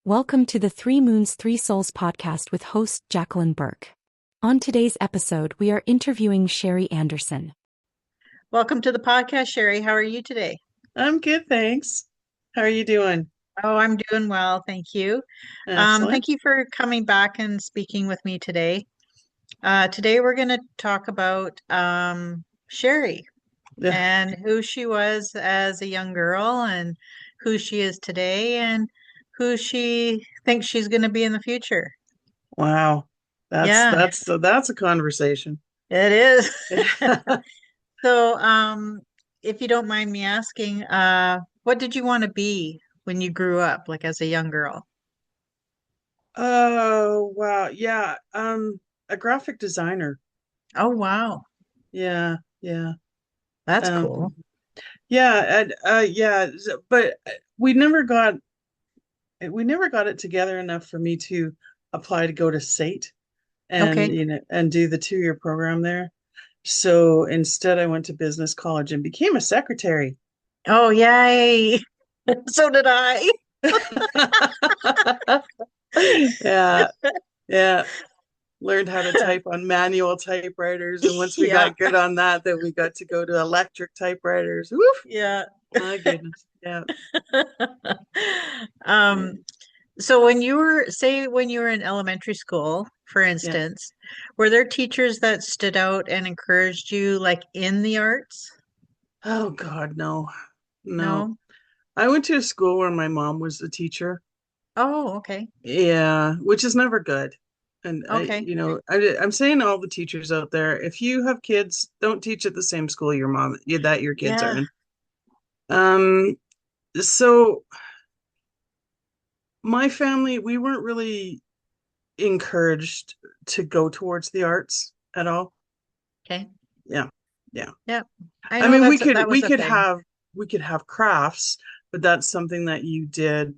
Welcome to the Three Moons, Three Souls podcast with host Jacqueline Burke. On today's episode, we are interviewing Cheri Anderson. Welcome to the podcast, Cheri. How are you today? I'm good, thanks. How are you doing? Oh, I'm doing well, thank you. Excellent. Thank you for coming back and speaking with me today. Today we're going to talk about Cheri Yeah. and who she was as a young girl and who she is today and who she thinks she's going to be in the future. Wow. That's Yeah, that's that's a conversation. it is. Yeah. So, if you don't mind me asking, what did you want to be when you grew up, like as a young girl? Oh, wow. Yeah. A graphic designer. Oh, wow. Yeah, yeah. That's cool. Um, yeah, and yeah, but we never got it together enough for me to apply to go to SAIT and Okay. and do the 2-year program there. So instead I went to business college and became a secretary. Oh, yay. So did I. Yeah, yeah. Learned how to type on manual typewriters, and once we Yeah. got good on that, then we got to go to electric typewriters. Woof! Yeah. My goodness. Yeah. Um, Yeah. so when you were in elementary school, for Yeah. instance, were there teachers that stood out and encouraged you like in the arts? Oh God, no. No. No? I went to a school where my mom was the teacher. Oh, okay. Yeah, which is never good. And Okay. I'm saying to all the teachers out there, if you have kids, don't teach at the same school that your kids are Yeah. in. Um, so my family, we weren't really encouraged to go towards the arts at all. Okay. Yeah. Yeah. Yeah. I I know mean, that we was a could thing. have crafts, but that's something that you did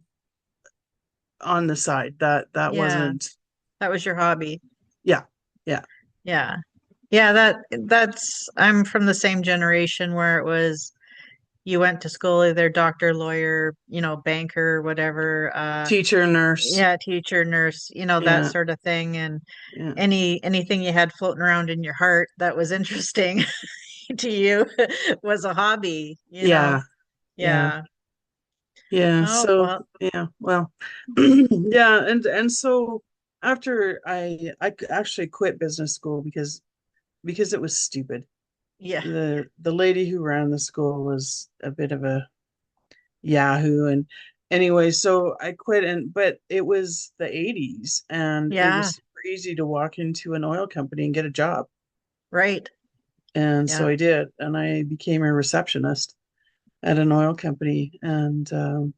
on the side. That Yeah. wasn't. That was your hobby. Yeah. Yeah. Yeah. Yeah, that's I'm from the same generation where it was you went to school either doctor, lawyer, banker, whatever, Teacher, nurse. yeah, teacher, nurse, that Yeah. sort of thing. And Yeah. anything you had floating around in your heart that was interesting to you was a hobby. Yeah. Yeah. Yeah. Yeah. Oh, So well, yeah. Well, yeah. And so after I actually quit business school because it was stupid. yeah. The lady who ran the school was a bit of a yahoo, and anyway, so I quit, and but it was the 80s and it Yeah, was super easy to walk into an oil company and get a job. right. And so Yeah. I did, and I became a receptionist at an oil company. And so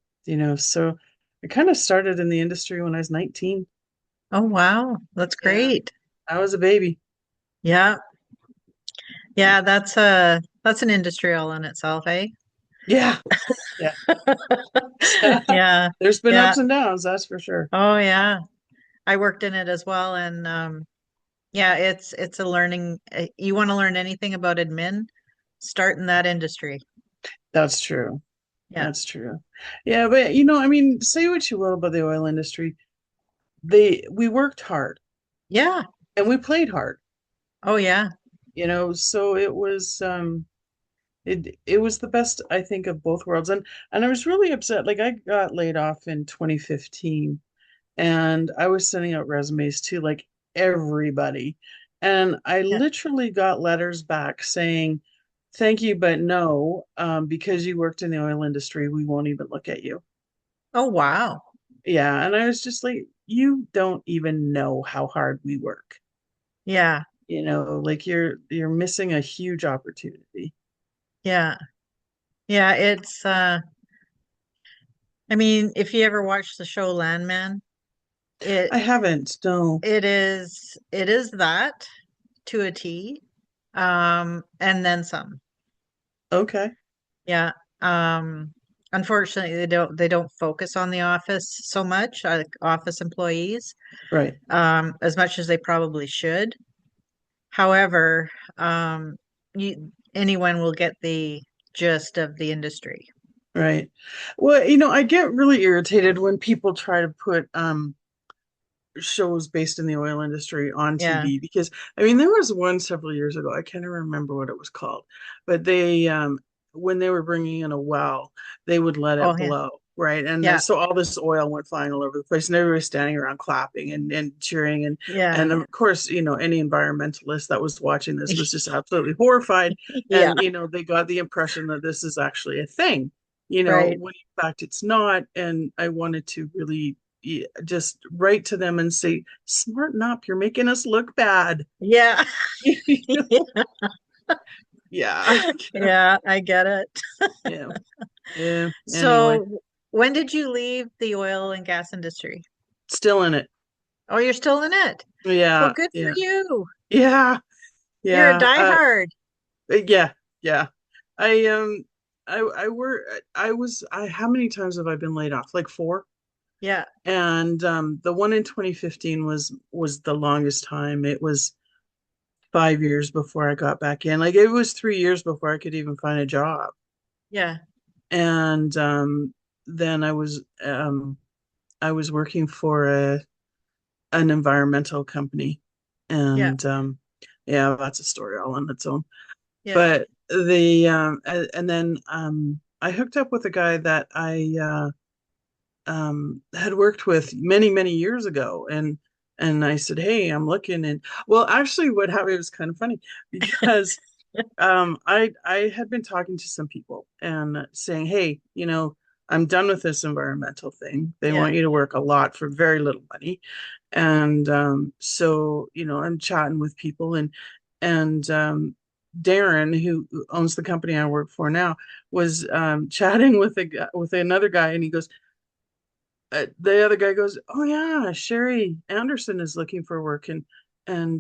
I kind of started in the industry when I was 19. Oh, wow. That's Yeah, great. I was a baby. Yeah. Yeah, that's an industry all in itself, eh? Yeah. Yeah. Yeah. There's been Yeah. ups and downs, that's for sure. Oh yeah. I worked in it as well and yeah, it's a learning you want to learn anything about admin, start in that industry. That's true. Yeah. That's true. Yeah, but I mean, say what you will about the oil industry. We worked hard Yeah. and we played hard, Oh yeah. so it was the best, I think, of both worlds. And I was really upset. Like, I got laid off in 2015, and I was sending out resumes to like everybody. And I Yeah. literally got letters back saying, thank you, but no, because you worked in the oil industry, we won't even look at you. Oh wow. Yeah, and I was just like, you don't even know how hard we work. Yeah. Like, you're missing a huge opportunity. Yeah. Yeah, it's I mean, if you ever watch the show Landman, it I haven't, no. it is that to a T. And then some. Okay. Yeah. Um, Unfortunately, they don't focus on the office so much, like office employees, Right. as much as they probably should. However, anyone will get the gist of the industry. Right. Well, I get really irritated when people try to put shows based in the oil industry on Yeah. TV because I mean there was one several years ago. I can't even remember what it was called, but they when they were bringing in a well, they would let Oh, it yeah. blow, right? And Yeah. so all this oil went flying all over the place, and everybody was standing around clapping and cheering, and Yeah. of course, any environmentalist that was watching this was just absolutely horrified, Yeah. and they got the impression that this is actually a thing, Right. when in fact it's not. And I wanted to really just write to them and say, smarten up, you're making us look bad. Yeah. Yeah. Yeah, I get it. Yeah. Yeah. Anyway, So, when did you leave the oil and gas industry? still in it. Oh, you're still in it. Well, Yeah. good for Yeah. you. Yeah. You're a Yeah. diehard. Yeah. Yeah. I I were I was I how many times have I been laid off? Like four. Yeah. And the one in 2015 was the longest time. It was 5 years before I got back in. Like it was 3 years before I could even find a job. Yeah. And then I was working for an environmental company, Yeah. and yeah, that's a story all on its own. Yeah. But and then I hooked up with a guy that I had worked with many years ago, and I said, hey, I'm looking. And well, actually what happened, it was kind of funny because I had been talking to some people and saying, hey, I'm done with this environmental thing. They Yeah. want you to work a lot for very little money. And so, I'm chatting with people, and Darren, who owns the company I work for now, was chatting with another guy, and he goes, the other guy goes, oh yeah, Cheri Anderson is looking for work, and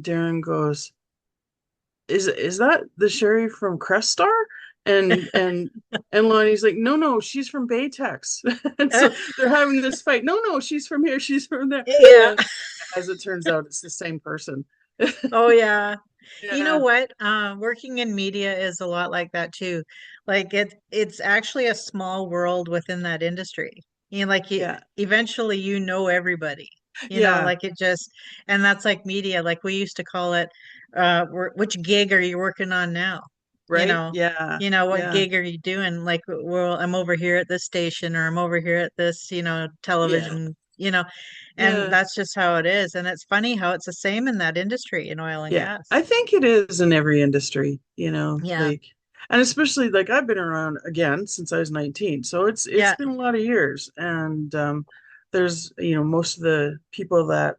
Darren goes, is that the Cheri from Crestar? And Lonnie's like, no, she's from Baytex. And so they're having this fight. No, she's from here, she's from there. Yeah. And as it turns out, it's the same person. Oh, yeah. You know Yeah, what? Working in media is a lot like that too. Like it's actually a small world within that industry. yeah, Eventually you know everybody. yeah, Like it just, and that's like media. Like we used to call it, which gig are you working on now? You right, know, yeah, what yeah, gig are you doing? Like, well, I'm over here at this station or I'm over here at this, yeah, television, and yeah, that's just how it is. And it's funny how it's the same in that industry in oil and yeah. gas. I think it is in every industry, Yeah. like, and especially like I've been around again since I was 19, so it's Yeah. been a lot of years. And there's most of the people that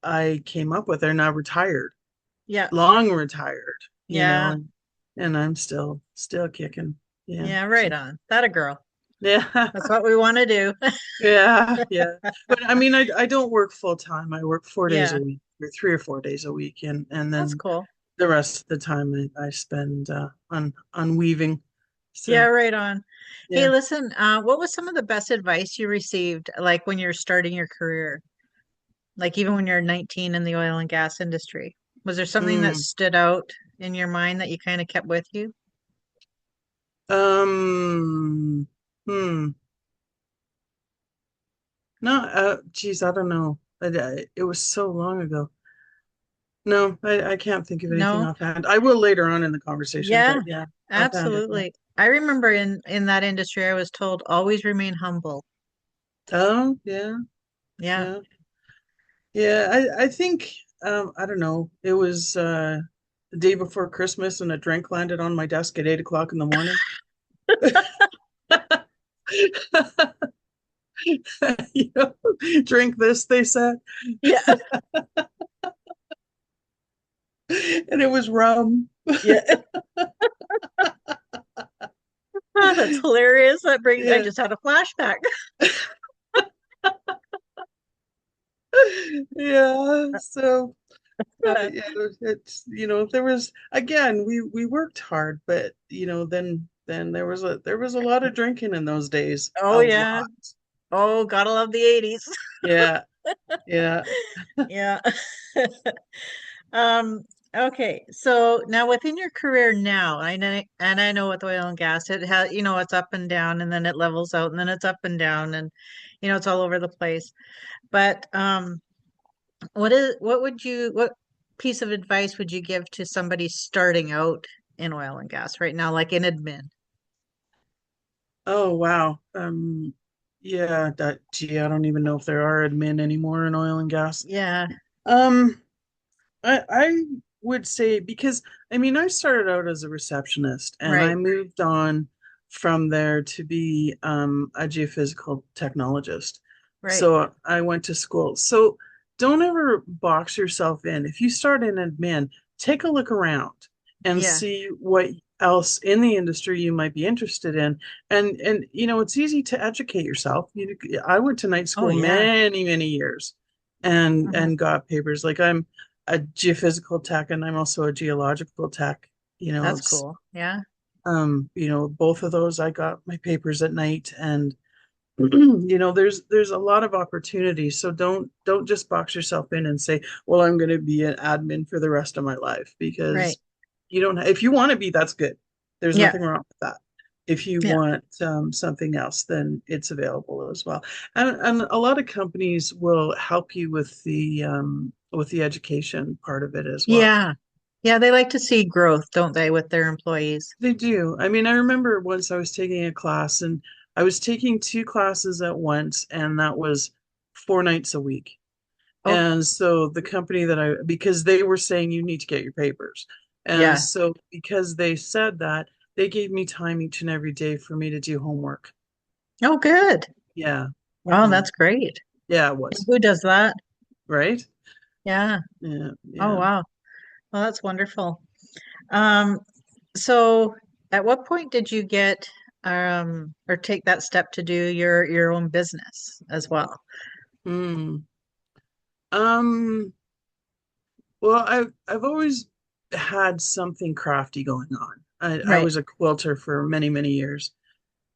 I came up with are now retired, Yeah. long retired, Yeah. and I'm still kicking. Yeah. Yeah. Right So on. That a girl. yeah. That's what we want to do. Yeah, yeah. But I mean, I don't work full time. I work 4 days a Yeah. week, or 3 or 4 days a week, and That's then cool. the rest of the time I spend on weaving. Yeah. So Right on. Hey, yeah. listen, what was some of the best advice you received, like when you're starting your career? Like even when you're 19 in the oil and gas industry? Was there something that Mm. stood out in your mind that you kind of kept with you? Um. Hmm. No. Geez, I don't know. It was so long ago. No, I can't think of anything No? offhand. I will later on in the conversation, Yeah, but yeah, offhand I can't. absolutely. I remember in that industry, I was told always remain humble. Oh, yeah, Yeah. yeah. Yeah, I think I don't know. It was the day before Christmas, and a drink landed on my desk at 8 o'clock in the morning. You know, drink this, they said, Yeah. and it was rum. Yeah. Oh, that's hilarious. I Yeah, just had a flashback. yeah. So yeah, it's there was again we worked hard, but then there was a lot of drinking in those days, Oh a yeah. lot. Oh, gotta love the 80s. Yeah, yeah. Yeah. Um, Okay, so now within your career now, I know with oil and gas, it has, it's up and down and then it levels out and then it's up and down and it's all over the place. But what piece of advice would you give to somebody starting out in oil and gas right now, like in admin? Oh wow. Yeah, gee, I don't even know if there are admin anymore in oil and gas. Yeah, Um, I would say because I mean I started out as a receptionist and I right. moved on from there to be a geophysical technologist. Right. So I went to school. So don't ever box yourself in. If you start in admin, take a look around and Yeah. see what else in the industry you might be interested in. And it's easy to educate yourself. I went to night Oh school yeah. many years and Mhm. got papers. Like I'm a geophysical tech and I'm also a geological tech. You know, That's it's cool. Yeah. both of those I got my papers at night and there's a lot of opportunity. So don't just box yourself in and say, well, I'm going to be an admin for the rest of my life Right. because you don't if you want to be, that's good. There's Yeah. nothing wrong with that. If you Yeah. want something else, then it's available as well. And a lot of companies will help you with the education part of it as well. Yeah. Yeah, they like to see growth, don't they, with their employees? They do. I mean, I remember once I was taking a class and I was taking two classes at once, and that was 4 nights a week. Oh, And so the company because they were saying you need to get your papers. And yeah. so because they said that, they gave me time each and every day for me to do homework. Oh, good. Yeah. Wow, Yeah. that's great. Yeah, it And was. who does that? Right? Yeah. Yeah. Oh, Yeah. wow. Well, that's wonderful. Um, so at what point did you get or take that step to do your own business as well? Hmm. Um, well, I've always had something crafty going on. I Right. was a quilter for many years.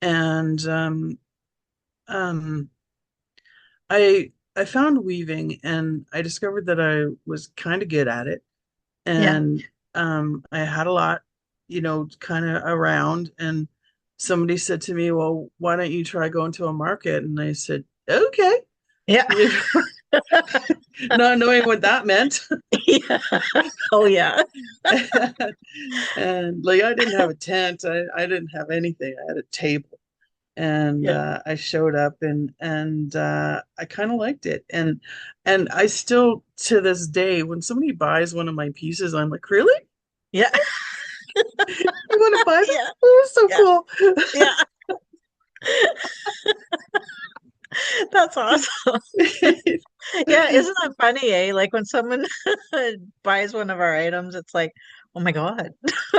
And um I found weaving and I discovered that I was kind of good at it. Yeah. And I had a lot, kind of around. And somebody said to me, well, why don't you try going to a market? And I said, okay, Yeah. you know, not knowing what that meant. Yeah. Oh, yeah. And like I didn't have a tent, I didn't have anything. I had a table. And Yeah. I showed up and I kind of liked it. And I still to this day, when somebody buys one of my pieces, I'm like, really? Yeah. You want to buy that? Yeah. Oh, it's so Yeah. cool. Yeah. That's awesome. Yeah, isn't that funny, eh? Like when someone buys one of our items, it's like, oh my God.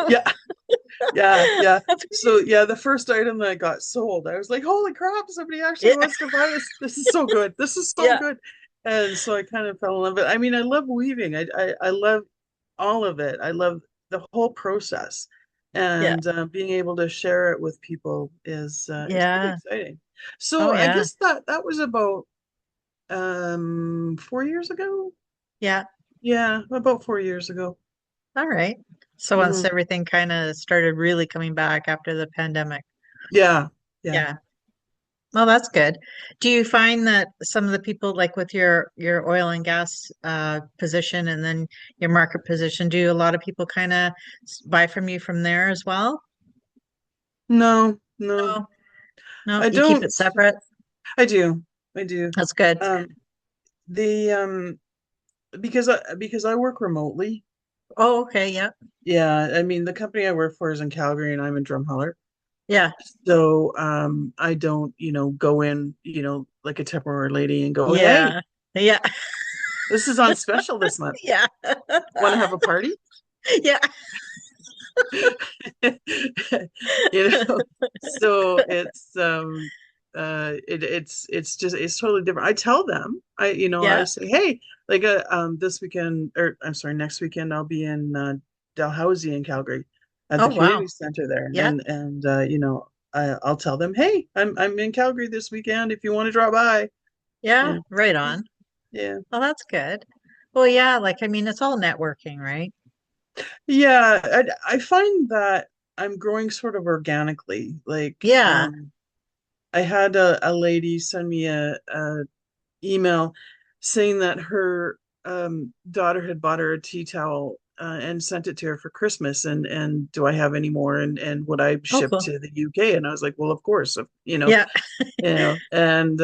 Yeah, yeah. That's So great. yeah, the first item that got sold, I was like, holy crap, somebody actually Yeah, wants to buy this. This is so good. This is so yeah, good. And so I kind of fell in love with it. I mean, I love weaving. I love all of it. I love the whole process. yeah, And being able to share it with people is pretty yeah. exciting. Oh So I yeah, guess that was about 4 years ago. yeah. Yeah, about 4 years ago. All right. So once Mhm. everything kind of started really coming back after the pandemic. Yeah, yeah. Yeah. Well, that's good. Do you find that some of the people, like with your oil and gas position and then your market position, do a lot of people kind of buy from you from there as well? No, no. No, no, I you keep don't. it separate. I do. I do. That's good. Um, the because I work remotely. Oh, okay. Yeah. Yeah, I mean the company I work for is in Calgary and I'm in Drumheller. Yeah. So I don't, go in, like a Tupperware lady and go, hey, Yeah. Yeah. this is on special this month. Yeah. Want to have a party? Yeah. So it's just it's totally different. I tell them, I Yeah. say, hey, like this weekend, or I'm sorry, next weekend I'll be in Dalhousie in Calgary at Oh, the wow. community center there. Yeah. And I'll tell them, hey, I'm in Calgary this weekend if you want to drop by. Yeah. Yeah. Right on. Yeah. Well, that's good. Well, yeah, like I mean, it's all networking, right? Yeah, I find that I'm growing sort of organically. Yeah. I had a lady send me a email saying that her daughter had bought her a tea towel and sent it to her for Christmas, and do I have any more, and would I Oh, ship cool. to the UK? And I was like, well, of course, Yeah. and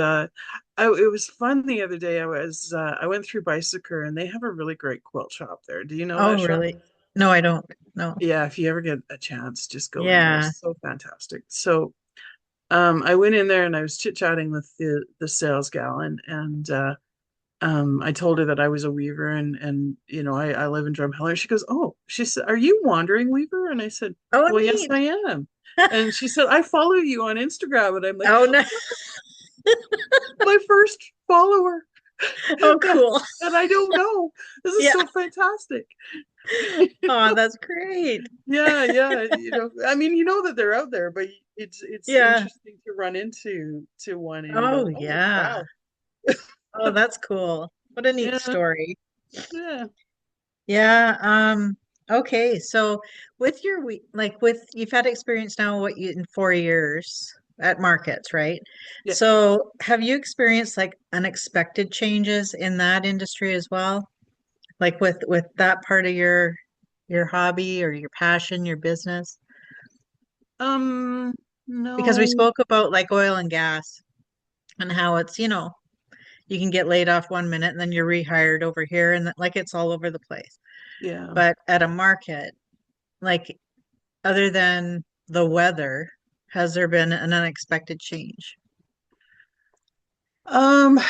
it was fun the other day. I went through Bicycle and they have a really great quilt shop there. Do you know Oh, that shop? really? No, I don't. No. Yeah, if you ever get a chance, just go in there. Yeah. It's so fantastic. So I went in there and I was chit-chatting with the sales gal, and I told her that I was a weaver, and I live in Drumheller. She goes, "Oh," she said, "Are you Wandering Weaver?" And I said, Oh, "Well, yes, neat. I am." And she said, "I follow you on Instagram," and I'm like, Oh, no. "My first follower." Oh, cool. And I don't know. This is Yeah. so fantastic. Oh, that's great. Yeah, yeah. I mean, you know that they're out there, but it's Yeah. interesting to run to one and Oh, go, "Oh, yeah. wow." Oh, that's cool. What a neat Yeah, story. yeah, Yeah. Okay. So with your like with you've had experience now what you in 4 years at markets, right? yeah. So have you experienced like unexpected changes in that industry as well? Like with that part of your hobby or your passion, your business? Um, Because we no, spoke about like oil and gas and how it's, you can get laid off 1 minute and then you're rehired over here and like it's all over the place. yeah. But at a market, like other than the weather, has there been an unexpected change? Um,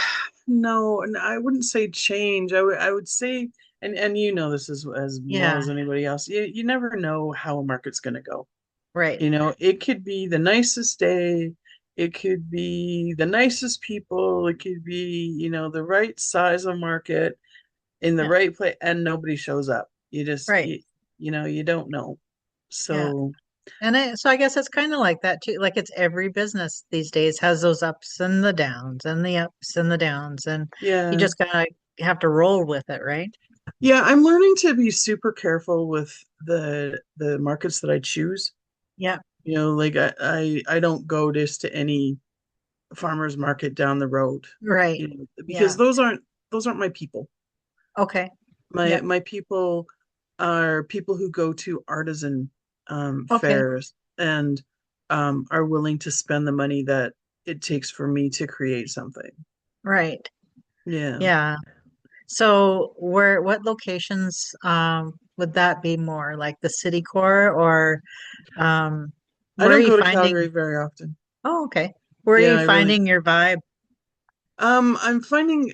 no, and I wouldn't say change. I would say, and you know this as well Yeah, as anybody else. You never know how a market's going to go. right. It could be the nicest day, it could be the nicest people, it could be, the right size of market in the Yeah, right place, and nobody shows up. right. You don't know. Yeah. So, So I guess it's kind of like that too. Like it's every business these days has those ups and the downs and the ups and the downs, and you yeah. just gotta have to roll with it, right? Yeah, I'm learning to be super careful with the markets that I choose. Yeah, Like I don't go just to any farmer's market down the road, right. because Yeah. those aren't my people. Okay. My Yeah. my people are people who go to artisan Okay. fairs and are willing to spend the money that it takes for me to create something. Right. Yeah. Yeah. What locations would that be more like the city core or um I where are don't you go to finding Calgary very often. Oh, okay. Where are Yeah, you I really. finding your vibe? I'm finding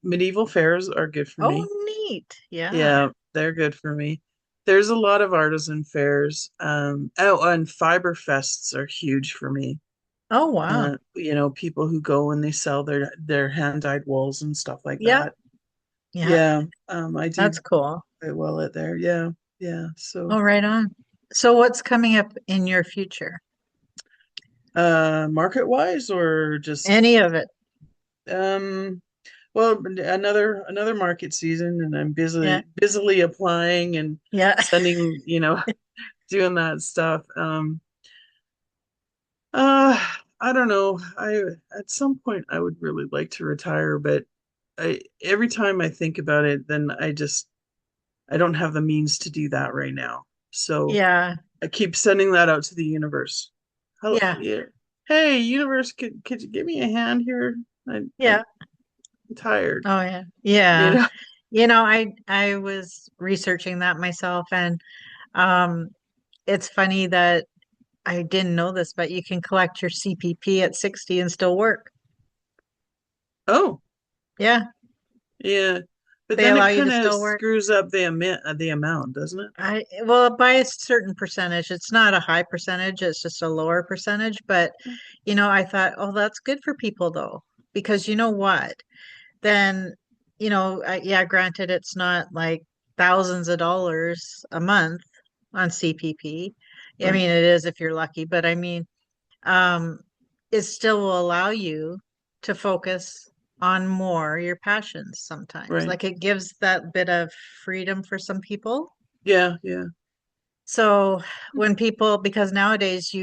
medieval fairs are good for Oh, me. neat. Yeah. Yeah, they're good for me. There's a lot of artisan fairs. And fiber fests are huge for me. Oh, wow. People who go and they sell their hand-dyed wools and stuff like Yep. that. Yeah. Yeah, I do That's cool. quite well at there. Yeah, yeah. So, Oh, right on. So what's coming up in your future? market wise or just Any of it? um, well, another market season, and I'm Yeah. busily applying and Yeah. sending, doing that stuff. Uh, I don't know. At some point I would really like to retire, but every time I think about it, then I don't have the means to do that right now. So Yeah. I keep sending that out to the universe. Hello, Yeah. yeah. Hey, universe, could you give me a hand here? I'm Yeah. tired. Oh, yeah. You Yeah. know? I was researching that myself and um it's funny that I didn't know this, but you can collect your CPP at 60 and still work. Oh, Yeah. yeah. But They then allow it you to kind of still work. screws up the amount, doesn't it? Well, by a certain percentage, it's not a high percentage, it's just a lower percentage. But, I thought, oh, that's good for people though, because you know what? Then, yeah, granted, it's not like thousands of dollars a month on CPP. I Right, mean, it is if you're lucky, but I mean, um, it still will allow you to focus on more your passions sometimes. right. Like it gives that bit of freedom for some people. Yeah, yeah, So when people, because nowadays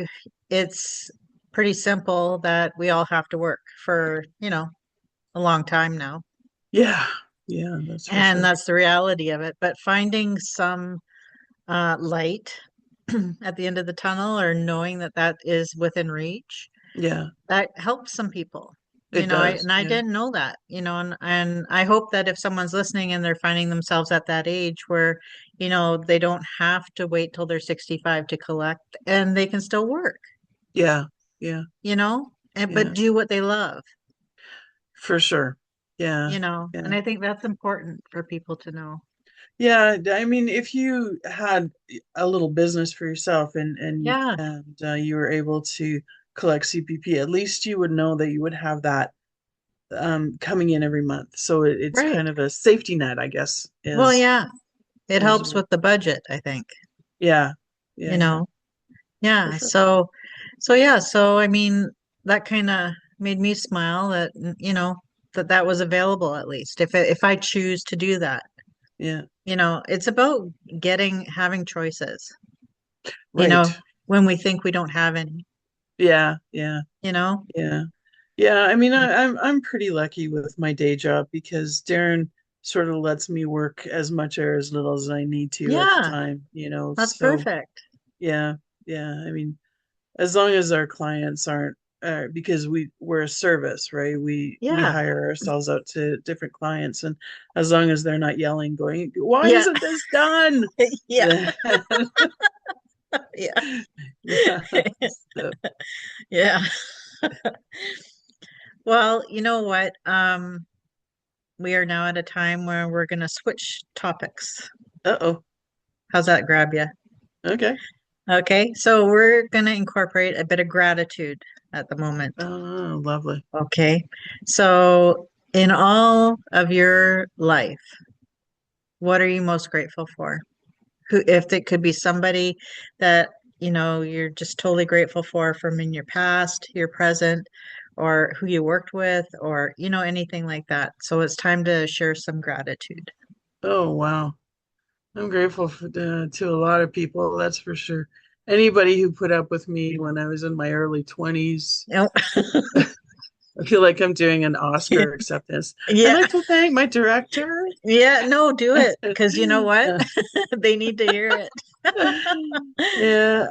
it's pretty simple that we all have to work for, a long time now. yeah, yeah, that's for And sure. that's the reality of it. But finding some light at the end of the tunnel or knowing that that is within reach, Yeah, that helps some people. it does. I Yeah, didn't know that, and I hope that if someone's listening and they're finding themselves at that age where, they don't have to wait till they're 65 to collect and they can still work, yeah, yeah, but yeah, do what they love, for sure. Yeah, and yeah. I think that's important for people to know. Yeah, I mean, if you had a little business for yourself Yeah, you were able to collect CPP, at least you would know that you would have that coming in every month. So it's right. kind of a safety net, I guess, Well, yeah, it is helps what, with the budget, I think, yeah, you yeah, yeah, know. for Yeah, sure. so I mean, that kind of made me smile that that was available at least if I choose to do that. Yeah, It's about having choices, you right. know, when we think we don't have any, Yeah, yeah, you know? yeah. Yeah, I mean, I'm pretty lucky with my day job because Darren sort of lets me work as much or as little as I need to at the Yeah, time, you know. that's So perfect. yeah, yeah. I mean, as long as our clients aren't because we're a service, right? We Yeah. hire ourselves out to different clients, and as long as they're not yelling, going, "Why Yeah. isn't this done?" Yeah. Then Yeah. yeah, so, Yeah. Well, you know what? We are now at a time where we're going to switch topics. uh-oh. How's that grab you? Okay. Okay, so we're going to incorporate a bit of gratitude at the moment. Oh, lovely. Okay, so in all of your life, what are you most grateful for? If it could be somebody that, you're just totally grateful for from in your past, your present, or who you worked with, or, anything like that. So it's time to share some gratitude. Oh, wow. I'm grateful to a lot of people, that's for sure. Anybody who put up with me when I was in my early 20s. Oh, I feel like I'm doing an Oscar acceptance. I'd yeah, like to thank my director. yeah, no, do it because you know what? They need to hear it. Yeah,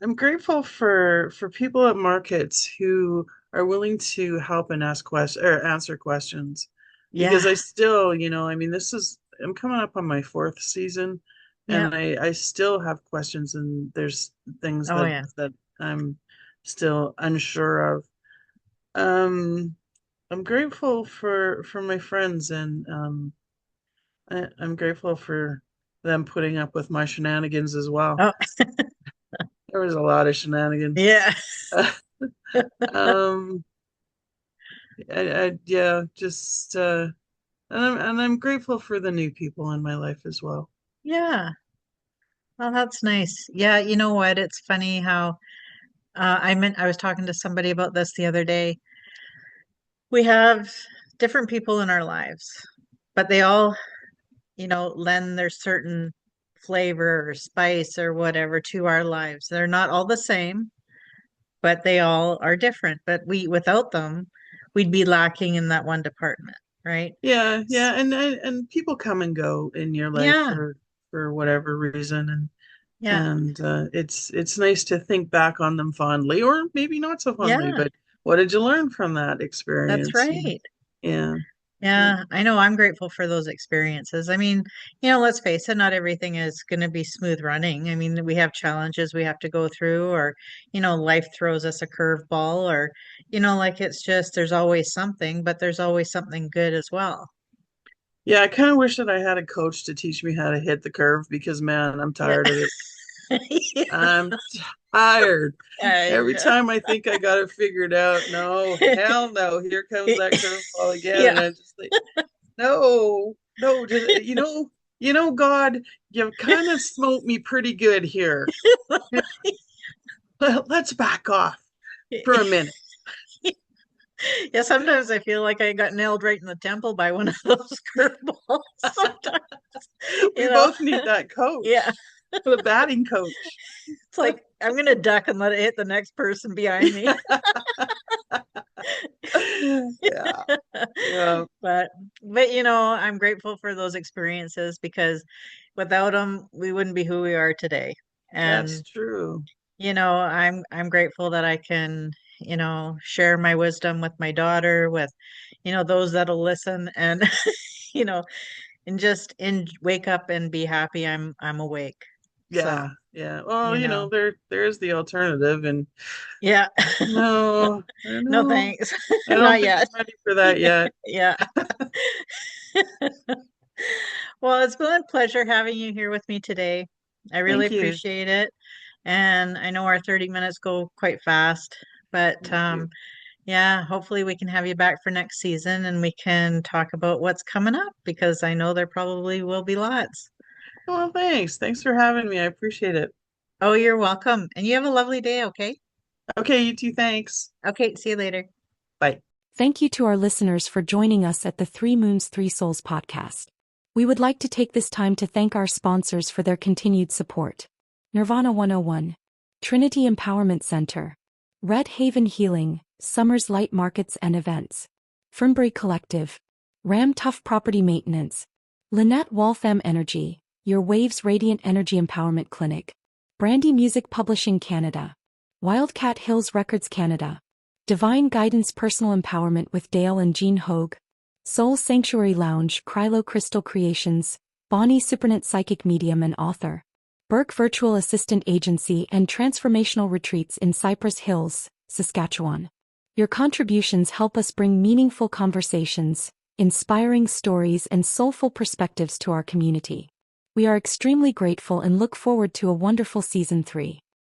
I'm grateful for people at markets who are willing to help and ask questions or answer questions because Yeah. I still, I mean, I'm coming up on my fourth season Yeah. and I still have questions and there's things Oh yeah. that I'm still unsure of. Um, I'm grateful for my friends and I'm grateful for them putting up with my shenanigans as well. Oh There was a lot of shenanigans. yeah. Um, yeah, just and I'm grateful for the new people in my life as well. Yeah. Well, that's nice. Yeah, you know what? It's funny how I was talking to somebody about this the other day. We have different people in our lives, but they all, lend their certain flavor or spice or whatever to our lives. They're not all the same, but they all are different. But without them, we'd be lacking in that one department, right? Yeah, yeah, and people come and go in your life Yeah, for whatever reason, yeah, and it's nice to think back on them fondly, or maybe not so fondly, yeah, but what did you learn from that that's experience? right. Yeah, yeah, Yeah, I know I'm grateful for those experiences. I mean, let's face it, not everything is going to be smooth running. I mean, we have challenges we have to go through, or, life throws us a curveball, or, like it's just there's always something, but there's always something good as well. yeah. I kind of wish that I had a coach to teach me how to hit the curve because man, I'm Yeah. tired of it. I'm tired. Every Yeah. time I think I got it figured out, no, hell no, here comes that curveball again, and Yeah. I'm just like, no, no, just God, you've kind of smoked me pretty good here. Let's back off for a minute. Yeah, sometimes I feel like I got nailed right in the temple by one of those curveballs. Sometimes, We you know, both need that yeah, coach, the batting coach. it's like I'm gonna duck and let it hit the next person behind me. Yeah, yeah, But I'm grateful for those experiences because without them, we wouldn't be who we are today. that's And true. I'm grateful that I can, share my wisdom with my daughter, with, those that'll listen and, you know, and just wake up and be happy I'm awake. Yeah, So, yeah. Well, you know, there is the alternative, and yeah. no, I don't No know. thanks. I don't Not think yet. I'm ready for that yet. Yeah. Well, it's been a pleasure having you here with me today. I really Thank you. appreciate it. And I know our 30 minutes go quite fast, but Thank you. yeah, hopefully we can have you back for next season and we can talk about what's coming up because I know there probably will be lots. Well, thanks. Thanks for having me. I appreciate it. Oh, you're welcome. And you have a lovely day, okay? Okay, you too. Thanks. Okay, see you later. Bye. Thank you to our listeners for joining us at the Three Moons, Three Souls podcast. We would like to take this time to thank our sponsors for their continued support. Nirvana 101, Trinity Empowerment Center, Red Haven Healing, Summers Light Markets and Events, Fernbury Collective, Ram Tough Property Maintenance, Lynette Waltham Energy, Your Waves Radiant Energy Empowerment Clinic, Brandy Music Publishing Canada, Wildcat Hills Records Canada, Divine Guidance Personal Empowerment with Dale and Jean Hogue, Soul Sanctuary Lounge, Krylo Crystal Creations, Bonnie Cypriot Psychic Medium and Author, Burke Virtual Assistant Agency and Transformational Retreats in Cypress Hills, Saskatchewan. Your contributions help us bring meaningful conversations, inspiring stories and soulful perspectives to our community. We are extremely grateful and look forward to a wonderful Season 3.